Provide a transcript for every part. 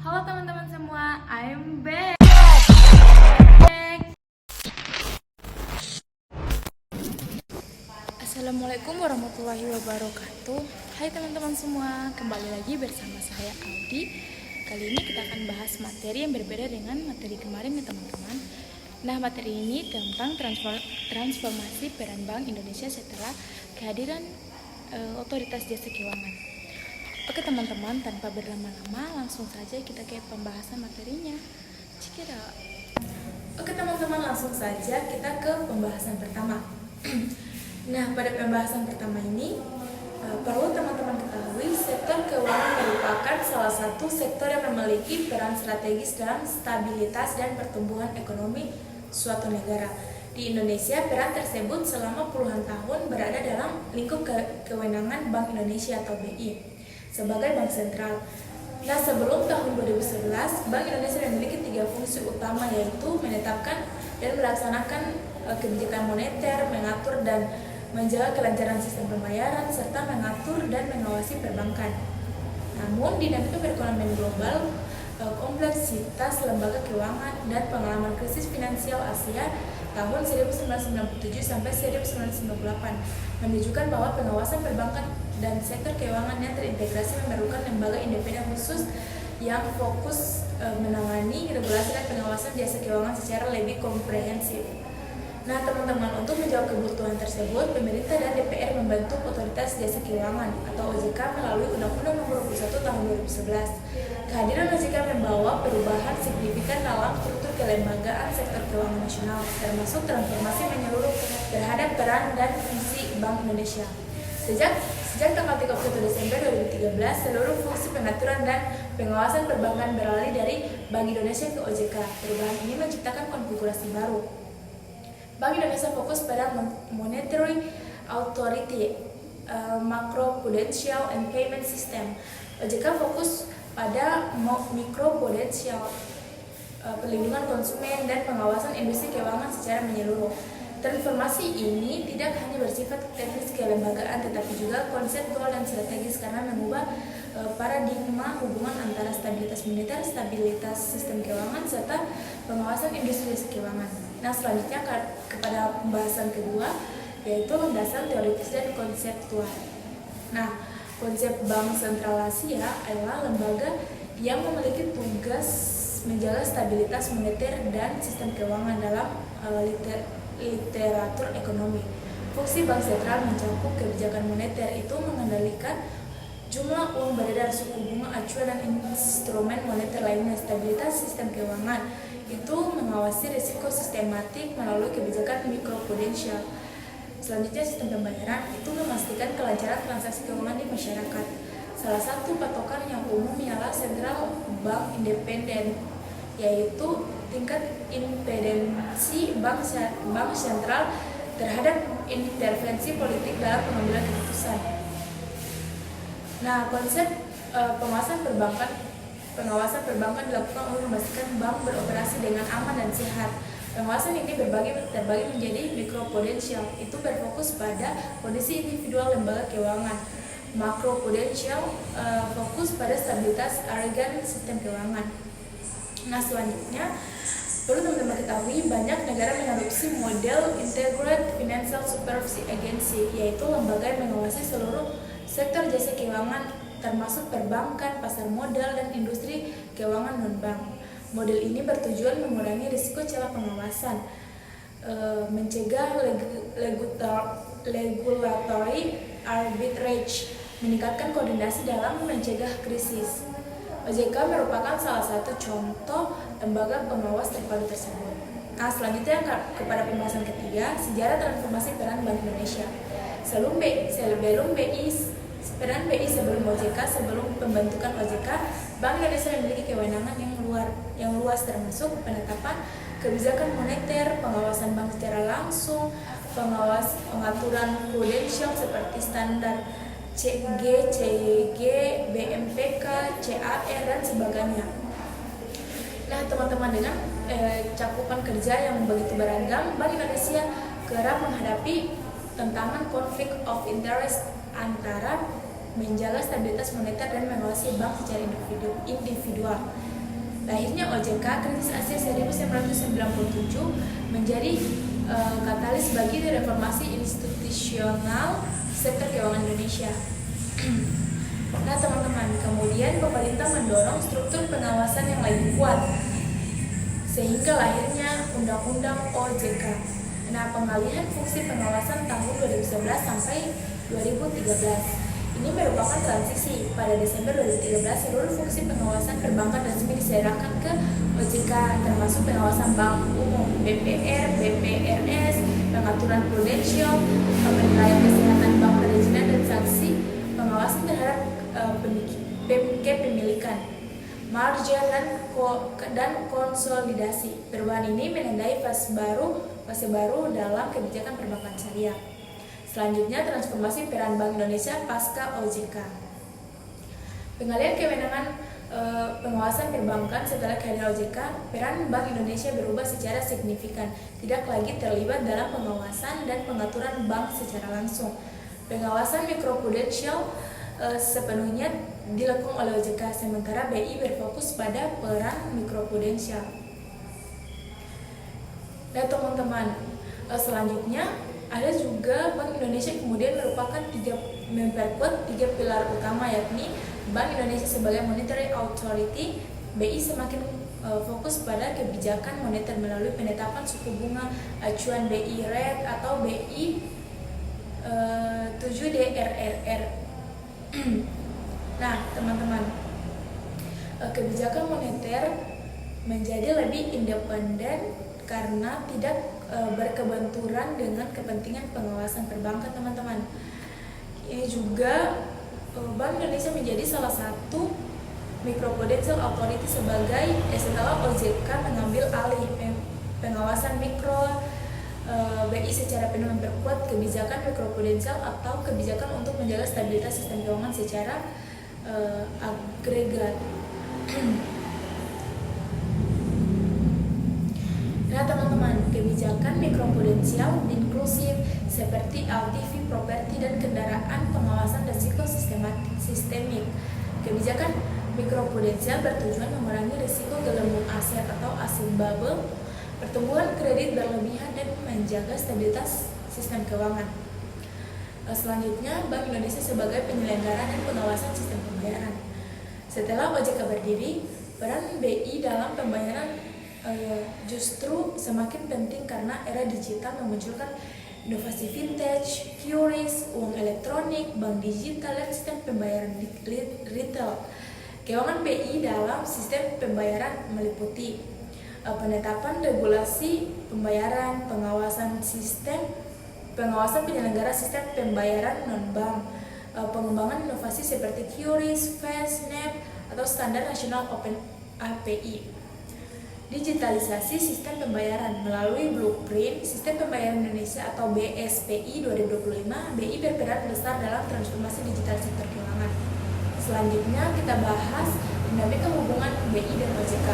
Halo teman-teman semua, I'm back. Assalamualaikum warahmatullahi wabarakatuh. Hai teman-teman semua, kembali lagi bersama saya Audi. Kali ini kita akan bahas materi yang berbeda dengan materi kemarin ya teman-teman. Nah, materi ini tentang transformasi peran Bank Indonesia setelah kehadiran otoritas jasa keuangan. Oke teman-teman, tanpa berlama-lama langsung saja kita ke pembahasan materinya. Cikidot. Oke teman-teman, langsung saja kita ke pembahasan pertama. Nah, pada pembahasan pertama ini perlu teman-teman ketahui sektor keuangan merupakan salah satu sektor yang memiliki peran strategis dalam stabilitas dan pertumbuhan ekonomi suatu negara. Di Indonesia, peran tersebut selama puluhan tahun berada dalam lingkup kewenangan Bank Indonesia atau BI sebagai bank sentral. Nah, sebelum tahun 2011, Bank Indonesia memiliki 3 fungsi utama, yaitu menetapkan dan melaksanakan kebijakan moneter, mengatur dan menjaga kelancaran sistem pembayaran, serta mengatur dan mengawasi perbankan. Namun, dinamika perekonomian global, kompleksitas lembaga keuangan, dan pengalaman krisis finansial Asia tahun 1997 sampai 1998 menunjukkan bahwa pengawasan perbankan dan sektor keuangan yang terintegrasi memerlukan lembaga independen khusus yang fokus menangani regulasi dan pengawasan jasa keuangan secara lebih komprehensif. Nah teman-teman, untuk menjawab kebutuhan tersebut, pemerintah dan DPR membentuk Otoritas Jasa Keuangan atau OJK melalui Undang-Undang Nomor 21 Tahun 2011. Kehadiran OJK membawa perubahan signifikan dalam struktur kelembagaan sektor keuangan nasional, termasuk transformasi menyeluruh terhadap peran dan fungsi Bank Indonesia. Sejak tanggal 31 Desember 2013, seluruh fungsi pengaturan dan pengawasan perbankan beralih dari Bank Indonesia ke OJK. Perubahan ini menciptakan konfigurasi baru. Bank Indonesia fokus pada Monetary Authority, Macroprudential and Payment System. OJK fokus pada Microprudential, perlindungan konsumen dan pengawasan industri keuangan secara menyeluruh. Transformasi ini tidak hanya bersifat teknis kelembagaan, tetapi juga konseptual dan strategis karena mengubah paradigma hubungan antara stabilitas moneter, stabilitas sistem keuangan, serta pengawasan industri keuangan. Nah, selanjutnya kepada pembahasan kedua, yaitu landasan teoritis dan konseptual. Nah, konsep Bank Sentral Asia adalah lembaga yang memiliki tugas menjaga stabilitas moneter dan sistem keuangan dalam literatur ekonomi. Fungsi bank sentral mencakup kebijakan moneter, itu mengendalikan jumlah uang beredar, suku bunga acuan dan instrumen moneter lainnya. Stabilitas sistem keuangan itu mengawasi risiko sistematik melalui kebijakan mikroprudensial. Selanjutnya, sistem pembayaran itu memastikan kelancaran transaksi keuangan di masyarakat. Salah satu patokan yang umum ialah sentral bank independen, yaitu tingkat independensi bank sentral terhadap intervensi politik dalam pengambilan keputusan. Nah, konsep pengawasan perbankan dilakukan untuk memastikan bank beroperasi dengan aman dan sehat. Pengawasan ini terbagi menjadi mikroprudensial, itu berfokus pada kondisi individual lembaga keuangan. Makroprudensial fokus pada stabilitas agen sistem keuangan. Nah, selanjutnya perlu teman-teman ketahui, banyak negara mengadopsi model Integrated Financial Supervisory Agency, yaitu lembaga yang mengawasi seluruh sektor jasa keuangan termasuk perbankan, pasar modal, dan industri keuangan non-bank. Model ini bertujuan mengurangi risiko celah pengawasan, mencegah regulatory arbitrage, meningkatkan koordinasi dalam mencegah krisis. OJK merupakan salah satu contoh lembaga pengawas terpadu tersebut. Nah, selanjutnya kepada pembahasan ketiga, sejarah transformasi peran Bank Indonesia. Peran BI sebelum OJK. Sebelum pembentukan OJK, Bank Indonesia memiliki kewenangan yang luas termasuk penetapan kebijakan moneter, pengawasan bank secara langsung, pengaturan prudensial seperti standar CG, BMPK, CAR, dan sebagainya. Nah teman-teman, dengan cakupan kerja yang begitu beragam, Bank Indonesia kerap menghadapi tantangan konflik of interest antara menjaga stabilitas moneter dan mengawasi bank secara individual. Lahirnya OJK Krisis Asia 1997 menjadi katalis bagi reformasi institusional sektor keuangan Indonesia. Nah teman-teman, kemudian pemerintah mendorong struktur pengawasan yang lebih kuat sehingga lahirnya Undang-Undang OJK. Nah, pengalihan fungsi pengawasan tahun 2011 sampai 2013. Ini merupakan transisi. Pada Desember 2013, seluruh fungsi pengawasan perbankan resmi diserahkan ke OJK, termasuk pengawasan bank umum, BPR, BPRS, pengaturan prudensial, penilaian kesehatan bank perizinan dan sanksi, pengawasan terhadap kepemilikan, margin dan konsolidasi. Perubahan ini menandai fase baru dalam kebijakan perbankan syariah. Selanjutnya, transformasi peran Bank Indonesia pasca OJK. Pengalihan kewenangan pengawasan perbankan setelah kehadiran OJK, peran Bank Indonesia berubah secara signifikan, tidak lagi terlibat dalam pengawasan dan pengaturan bank secara langsung. Pengawasan mikroprudensial sepenuhnya dilakukan oleh OJK, sementara BI berfokus pada peran mikroprudensial. Nah teman-teman, selanjutnya ada juga Bank Indonesia kemudian memperkuat tiga pilar utama, yakni Bank Indonesia sebagai monetary authority. BI semakin fokus pada kebijakan moneter melalui penetapan suku bunga acuan BI rate atau BI 7DRRR. Nah teman-teman, kebijakan moneter menjadi lebih independen karena tidak berkebenturan dengan kepentingan pengawasan perbankan teman-teman. Ini juga Bank Indonesia menjadi salah satu microprudential authority setelah OJK mengambil alih pengawasan mikro. BI secara penuh memperkuat kebijakan mikroprudensial atau kebijakan untuk menjaga stabilitas sistem keuangan secara agregat. Nah teman-teman, kebijakan mikroprudensial inklusif seperti LTV, properti, dan kendaraan pengawasan risiko sistemik. Kebijakan mikroprudensial bertujuan mengurangi risiko gelembung aset atau asset bubble, pertumbuhan kredit berlebihan, dan menjaga stabilitas sistem keuangan. Selanjutnya, Bank Indonesia sebagai penyelenggara dan pengawasan sistem pembayaran. Setelah OJK berdiri, peran BI dalam pembayaran justru semakin penting karena era digital memunculkan inovasi vintage, QRIS, uang elektronik, bank digital, dan sistem pembayaran retail. Keuangan BI dalam sistem pembayaran meliputi penetapan regulasi pembayaran, pengawasan penyelenggara sistem pembayaran non-bank, pengembangan inovasi seperti QRIS, FAST, NEP, atau standar nasional Open API. Digitalisasi sistem pembayaran melalui Blueprint Sistem Pembayaran Indonesia atau BSPI 2025, BI berperan besar dalam transformasi digital sektor keuangan. Selanjutnya kita bahas dinamika hubungan BI dan OJK.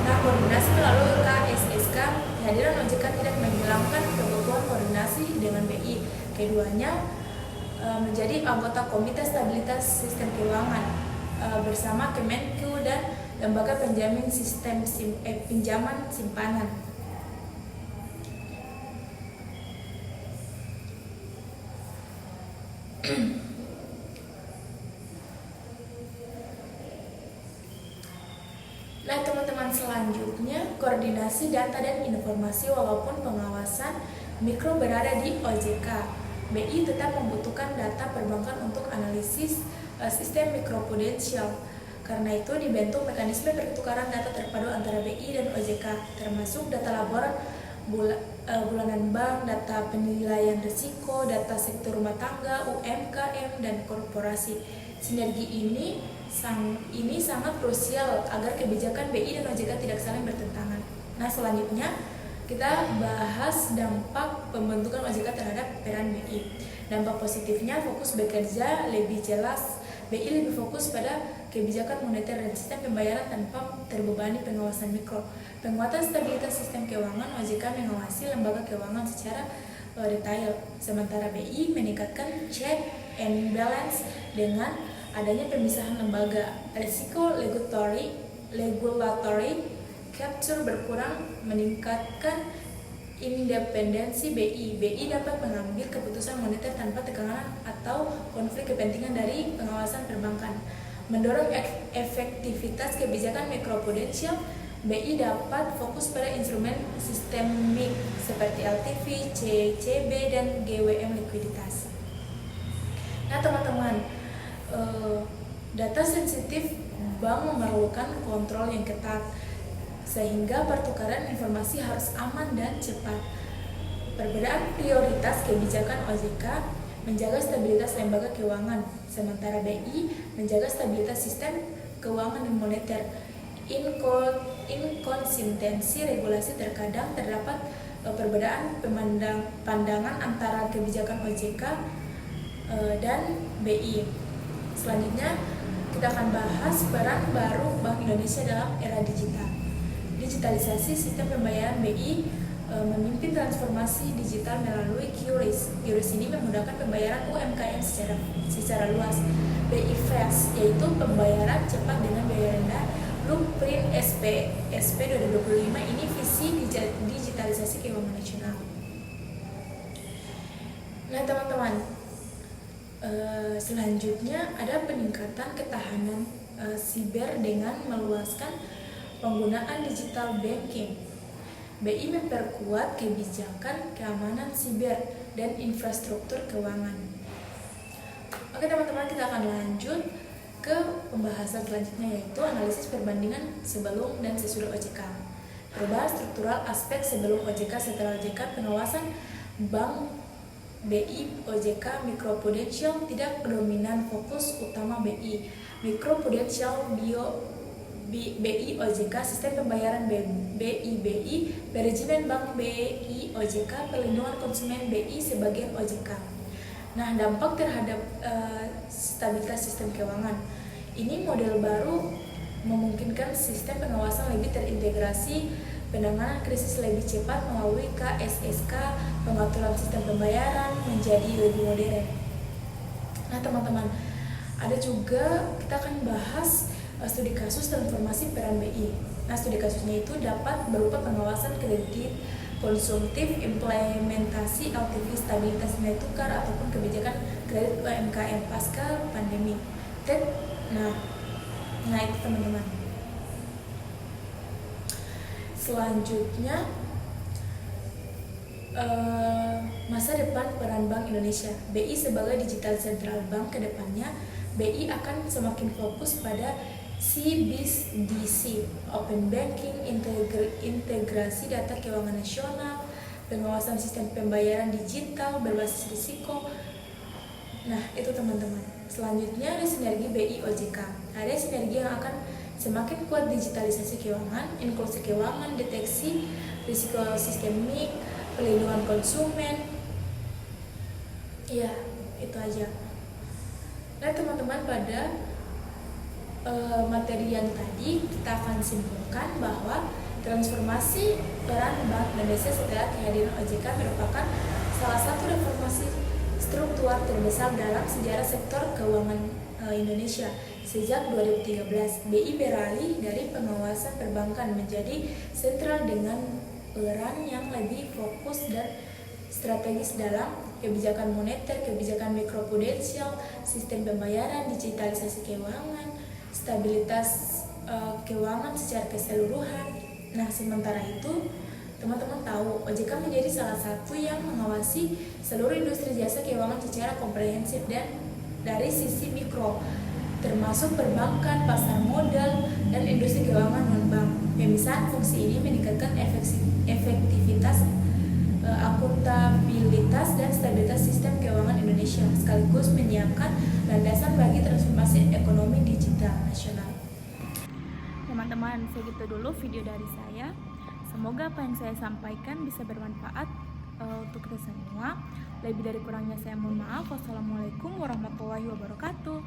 Nah, koordinasi melalui KSSK, kehadiran OJK tidak menghilangkan kebutuhan koordinasi dengan BI. Keduanya menjadi anggota Komite Stabilitas Sistem Keuangan bersama Kemenku dan Lembaga Penjamin Pinjaman Simpanan. Nah teman-teman, selanjutnya koordinasi data dan informasi. Walaupun pengawasan mikro berada di OJK, BI tetap membutuhkan data perbankan untuk analisis sistem mikroprudensial. Karena itu dibentuk mekanisme pertukaran data terpadu antara BI dan OJK, termasuk data labor bulanan bank, data penilaian risiko, data sektor rumah tangga, UMKM, dan korporasi. Sinergi ini sangat krusial agar kebijakan BI dan OJK tidak saling bertentangan. Nah selanjutnya kita bahas dampak pembentukan OJK terhadap peran BI. Dampak positifnya, fokus bekerja lebih jelas. BI lebih fokus pada kebijakan moneter dan sistem pembayaran tanpa terbebani pengawasan mikro. Penguatan stabilitas sistem keuangan, OJK mengawasi lembaga keuangan secara detail, sementara BI meningkatkan check and balance dengan adanya pemisahan lembaga. Risiko regulatory regulatory capture berkurang, meningkatkan independensi BI. BI dapat mengambil keputusan moneter tanpa tekanan atau konflik kepentingan dari pengawasan perbankan. Mendorong efektivitas kebijakan mikroprudensial, BI dapat fokus pada instrumen sistemik seperti LTV, CCB, dan GWM likuiditas. Nah teman-teman, data sensitif bank memerlukan kontrol yang ketat, sehingga pertukaran informasi harus aman dan cepat. Perbedaan prioritas kebijakan OJK menjaga stabilitas lembaga keuangan, sementara BI menjaga stabilitas sistem keuangan dan moneter. Inkonsistensi regulasi terkadang terdapat perbedaan pandangan antara kebijakan OJK dan BI. Selanjutnya kita akan bahas peran baru Bank Indonesia dalam era digital. Digitalisasi sistem pembayaran BI memimpin transformasi digital melalui QRIS. QRIS ini memudahkan pembayaran UMKM secara luas. BI Fast, yaitu pembayaran cepat dengan biaya rendah. Blueprint SP 2025 ini visi digitalisasi keuangan nasional. Nah teman-teman, selanjutnya ada peningkatan ketahanan siber dengan meluaskan penggunaan digital banking. BI memperkuat kebijakan keamanan siber dan infrastruktur keuangan. Oke teman-teman, kita akan lanjut ke pembahasan selanjutnya, yaitu analisis perbandingan sebelum dan sesudah OJK. Perubahan struktural aspek sebelum OJK, setelah OJK, pengawasan bank BI OJK mikroprudensial tidak dominan, fokus utama BI mikroprudensial BI OJK, sistem pembayaran BI, manajemen bank BI OJK, perlindungan konsumen BI sebagian OJK. Nah, dampak terhadap stabilitas sistem keuangan. Ini model baru memungkinkan sistem pengawasan lebih terintegrasi, penanganan krisis lebih cepat melalui KSSK, pengaturan sistem pembayaran menjadi lebih modern. Nah, teman-teman, ada juga kita akan bahas studi kasus transformasi peran BI. Nah, studi kasusnya itu dapat berupa pengawasan kredit konsumtif, implementasi LTV, stabilitas nilai tukar, ataupun kebijakan kredit UMKM pasca pandemi. Nah itu teman-teman. Selanjutnya, masa depan peran Bank Indonesia. BI sebagai digital central bank, ke depannya BI akan semakin fokus pada CBDC, open banking, integrasi data keuangan nasional, pengawasan sistem pembayaran digital berbasis risiko. Nah, itu teman-teman. Selanjutnya ada sinergi BI OJK. Ada sinergi yang akan semakin kuat, digitalisasi keuangan, inklusi keuangan, deteksi risiko sistemik, perlindungan konsumen. Ya, itu aja. Nah, teman-teman, pada materi yang tadi kita akan simpulkan bahwa transformasi peran Bank Indonesia setelah kehadiran OJK merupakan salah satu reformasi struktural terbesar dalam sejarah sektor keuangan Indonesia. Sejak 2013, BI beralih dari pengawasan perbankan menjadi sentral dengan peran yang lebih fokus dan strategis dalam kebijakan moneter, kebijakan mikroprudensial, sistem pembayaran, digitalisasi keuangan, stabilitas keuangan secara keseluruhan. Nah, sementara itu, teman-teman tahu OJK menjadi salah satu yang mengawasi seluruh industri jasa keuangan secara komprehensif dan dari sisi mikro, termasuk perbankan, pasar modal, dan industri keuangan non-bank. Pemisahan fungsi ini meningkatkan efektivitas, akuntabilitas, dan stabilitas sistem keuangan Indonesia, sekaligus menyiapkan landasan bagi transformasi ekonomi digital nasional. Teman-teman, segitu dulu video dari saya. Semoga apa yang saya sampaikan bisa bermanfaat untuk kita semua. Lebih dari kurangnya saya mohon maaf. Wassalamualaikum warahmatullahi wabarakatuh.